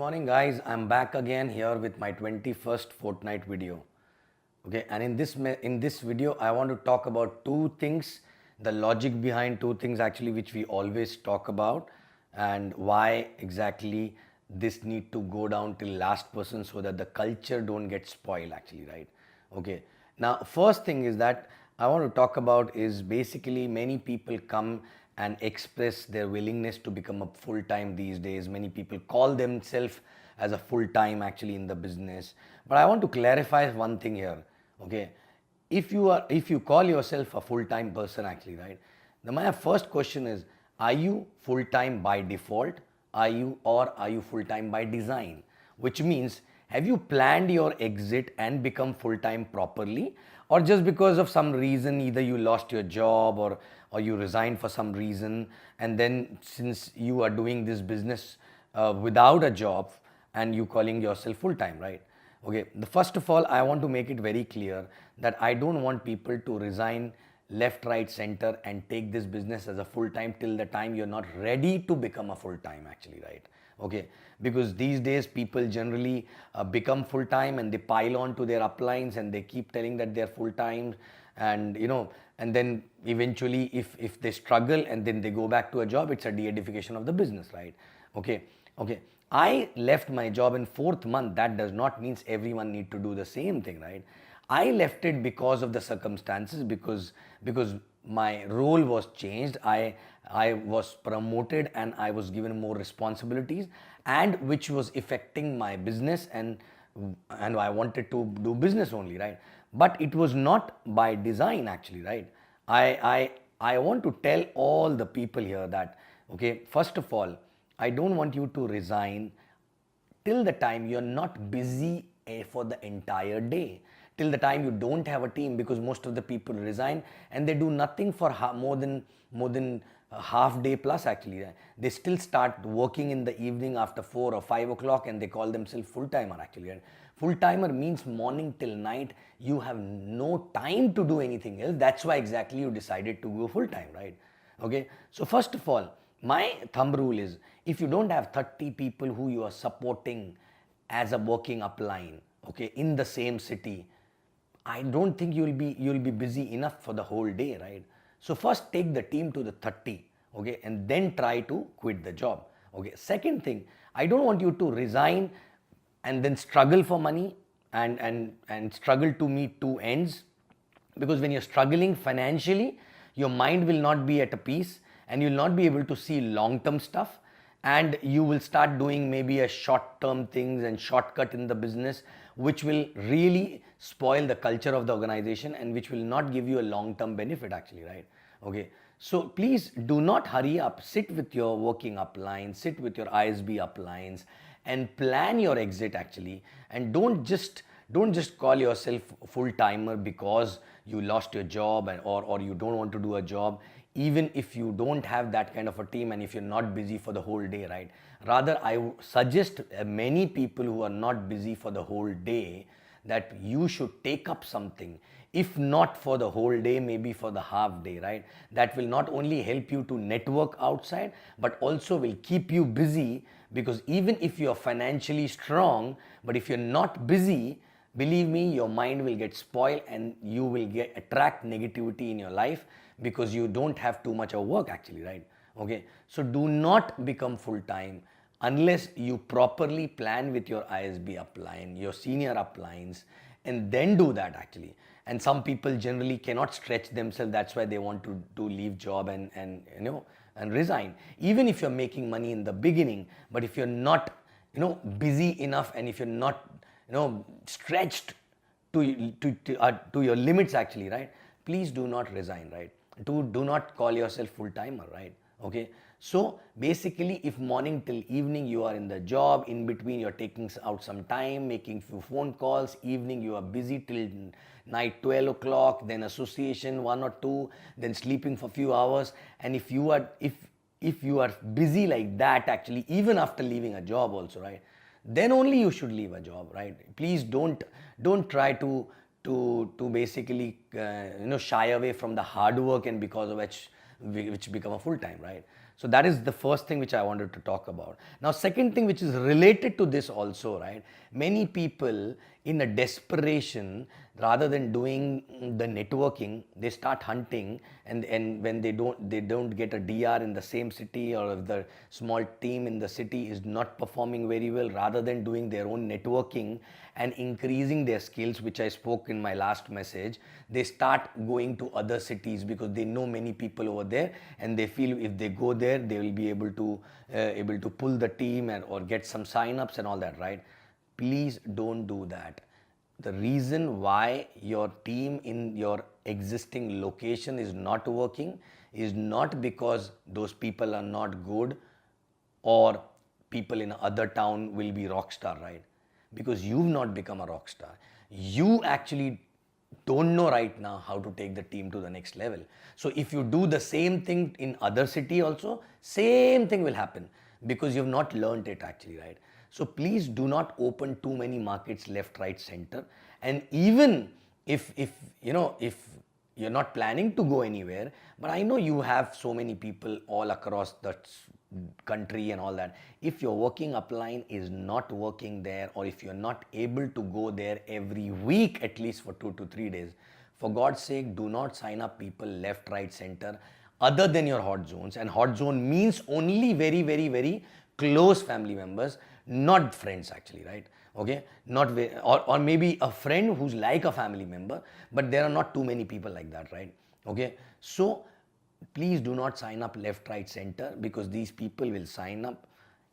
morning guys, I'm back again here with my 21st fortnight video. Okay, and in this video I want to talk about two things, the logic behind two things actually which we always talk about, and why exactly this need to go down till last person so that the culture don't get spoiled actually, right? Okay. Now first thing is that I want to talk about is basically many people come and express their willingness to become a full time these days. Many people call themselves as a full time actually in the business. But I want to clarify one thing here. Okay, if you call yourself a full time person actually, right? Now my first question is, are you full time by default? Are you full time by design? Which means, have you planned your exit and become full time properly, or just because of some reason either you lost your job or you resigned for some reason, and then since you are doing this business without a job and you calling yourself full time, right? Okay, the first of all, I want to make it very clear that I don't want people to resign left, right, center and take this business as a full time till the time you're not ready to become a full time actually, right? Okay, because these days people generally become full time and they pile on to their uplines and they keep telling that they're full time, and and then eventually if they struggle and then they go back to a job, it's a de-edification of the business, right? Okay, I left my job in fourth month. That does not mean everyone need to do the same thing, right? I left it because of the circumstances, because my role was changed. I was promoted and I was given more responsibilities, and which was affecting my business, and I wanted to do business only, right? But it was not by design actually, right? I want to tell all the people here that, okay, first of all, I don't want you to resign till the time you're not busy for the entire day, till the time you don't have a team, because most of the people resign and they do nothing for more than a half day plus actually. They still start working in the evening after 4 or 5 o'clock and they call themselves full timer actually. Full timer means morning till night you have no time to do anything else. That's why exactly you decided to go full time, right? Okay, so first of all, my thumb rule is, if you don't have 30 people who you are supporting as a working upline, okay, in the same city, I don't think you'll be busy enough for the whole day, right? So first take the team to the 30, okay, and then try to quit the job. Okay, second thing, I don't want you to resign and then struggle for money and struggle to meet two ends, because when you're struggling financially, your mind will not be at a peace and you'll not be able to see long term stuff, and you will start doing maybe a short term things and shortcut in the business, which will really spoil the culture of the organization and which will not give you a long term benefit actually, right? Okay, so please do not hurry up. Sit with your working uplines, sit with your ISB uplines and plan your exit actually, and don't just call yourself full timer because you lost your job, or you don't want to do a job, even if you don't have that kind of a team and if you're not busy for the whole day, right? Rather, I suggest many people who are not busy for the whole day that you should take up something, if not for the whole day, maybe for the half day, right? That will not only help you to network outside but also will keep you busy, because even if you're financially strong, but if you're not busy, believe me, your mind will get spoiled and you will attract negativity in your life, because you don't have too much of work actually, right? Okay, so do not become full time unless you properly plan with your ISB upline, your senior uplines, and then do that actually. And some people generally cannot stretch themselves, that's why they want to leave job and resign, even if you're making money in the beginning. But if you're not busy enough, and if you're not stretched to your limits actually, right, please do not resign, right? Do not call yourself full timer, right? Okay, so basically, if morning till evening you are in the job, in between you're taking out some time making few phone calls, evening you are busy till night 12 o'clock, then association 1 or 2, then sleeping for few hours, and if you are busy like that actually, even after leaving a job also, right, then only you should leave a job, right? Please don't try to basically shy away from the hard work, and because of which become a full time, right? So that is the first thing which I wanted to talk about. Now, second thing which is related to this also, right? Many people in a desperation, rather than doing the networking, they start hunting, and when they don't get a DR in the same city, or if the small team in the city is not performing very well, rather than doing their own networking and increasing their skills, which I spoke in my last message, they start going to other cities because they know many people over there, and they feel if they go there they will be able to pull the team or get some sign-ups and all that, right? Please don't do that. The reason why your team in your existing location is not working is not because those people are not good, or people in other town will be rock star, right? Because you've not become a rock star. You actually don't know right now how to take the team to the next level. So if you do the same thing in other city also, same thing will happen, because you've not learned it actually, right? So please do not open too many markets left, right, center. And even if you're not planning to go anywhere, but I know you have so many people all across the country and all that. If your working upline is not working there, or if you're not able to go there every week at least for 2 to 3 days, for God's sake, do not sign up people left, right, center other than your hot zones. And hot zone means only very, very, very close family members, not friends actually, right? Okay, not or maybe a friend who's like a family member, but there are not too many people like that, right? Okay, so please do not sign up left, right, center, because these people will sign up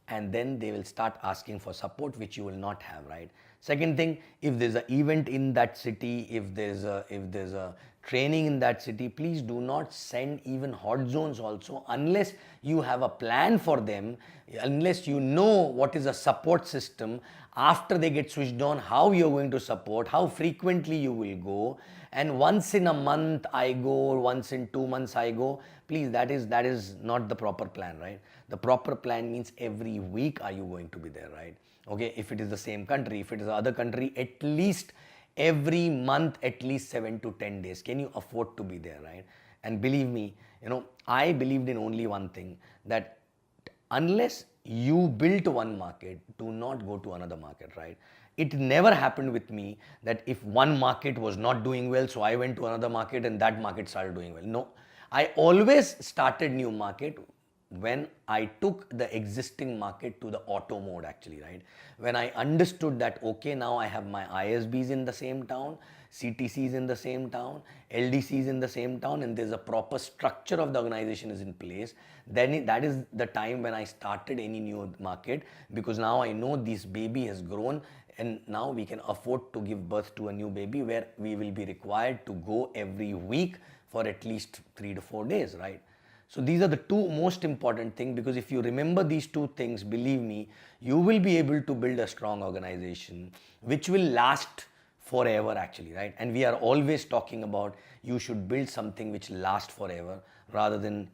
and then they will start asking for support, which you will not have, right? Second thing, if there's an event in that city, if there's a training in that city, please do not send even hot zones also, unless you have a plan for them, unless you know what is a support system after they get switched on, how you're going to support, how frequently you will go, and once in a month I go, or once in 2 months I go. Please, that is not the proper plan, right? The proper plan means every week are you going to be there, right? Okay, if it is the same country, if it is the other country, at least every month, at least 7 to 10 days. Can you afford to be there, right? And believe me, I believed in only one thing, that unless you built one market, do not go to another market, right? It never happened with me that if one market was not doing well, so I went to another market and that market started doing well. No, I always started new market when I took the existing market to the auto mode actually, right? When I understood that, okay, now I have my ISBs in the same town, CTCs in the same town, LDCs in the same town, and there's a proper structure of the organization is in place, then that is the time when I started any new market, because now I know this baby has grown and now we can afford to give birth to a new baby, where we will be required to go every week for at least 3 to 4 days, right? So these are the two most important things, because if you remember these two things, believe me, you will be able to build a strong organization which will last forever actually, right? And we are always talking about you should build something which lasts forever, rather than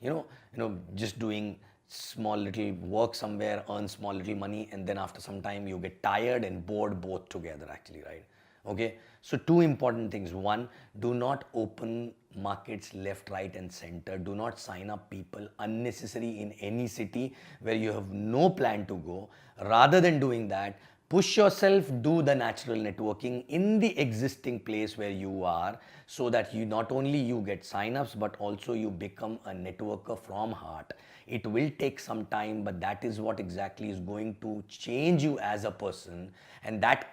just doing small little work somewhere, earn small little money, and then after some time you get tired and bored both together actually, right? Okay, so two important things. One, do not open markets left, right, and center. Do not sign up people unnecessary in any city where you have no plan to go. Rather than doing that, push yourself, do the natural networking in the existing place where you are, so that you not only you get signups, but also you become a networker from heart. It will take some time, but that is what exactly is going to change you as a person, and that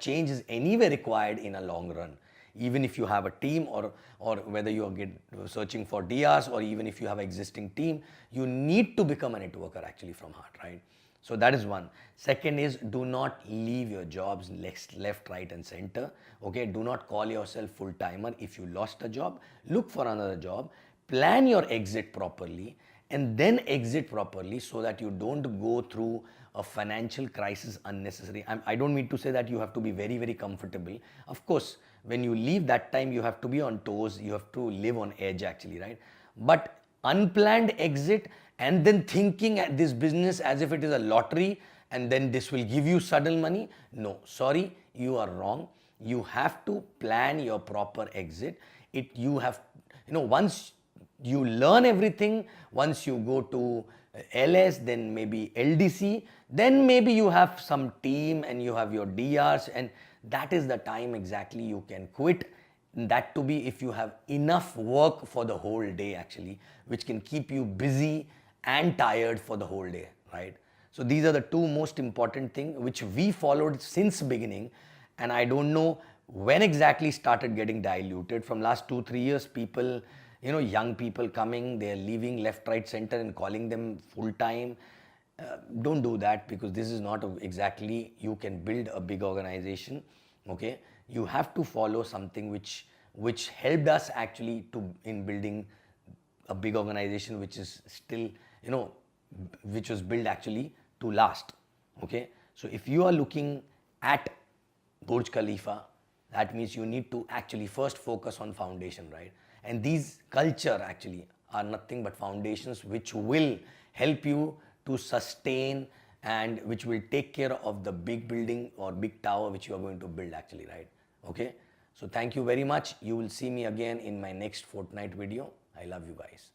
change is anyway required in a long run. Even if you have a team, or whether you are searching for DRs, or even if you have an existing team, you need to become a networker actually from heart, right? So that is one. Second is, do not leave your jobs left, right, and center. Okay, do not call yourself full timer. If you lost a job, look for another job, plan your exit properly, and then exit properly, so that you don't go through a financial crisis unnecessary. I don't mean to say that you have to be very, very comfortable. Of course, when you leave, that time you have to be on toes, you have to live on edge actually, right? But unplanned exit, and then thinking at this business as if it is a lottery and then this will give you sudden money, no, sorry, you are wrong. You have to plan your proper exit. Once You learn everything. Once you go to LS, then maybe LDC, then maybe you have some team and you have your DRs, and that is the time exactly you can quit. That to be if you have enough work for the whole day actually, which can keep you busy and tired for the whole day, right? So these are the two most important things which we followed since beginning, and I don't know when exactly started getting diluted. From last 2 3 years, people, young people coming, they're leaving left, right, center and calling them full time. Don't do that, because this is not exactly you can build a big organization. Okay, you have to follow something which helped us actually to in building a big organization, which is still, which was built actually to last. Okay, so if you are looking at Burj Khalifa, that means you need to actually first focus on foundation, right? And these culture actually are nothing but foundations which will help you to sustain and which will take care of the big building or big tower which you are going to build actually, right? Okay, so thank you very much. You will see me again in my next fortnight video. I love you guys.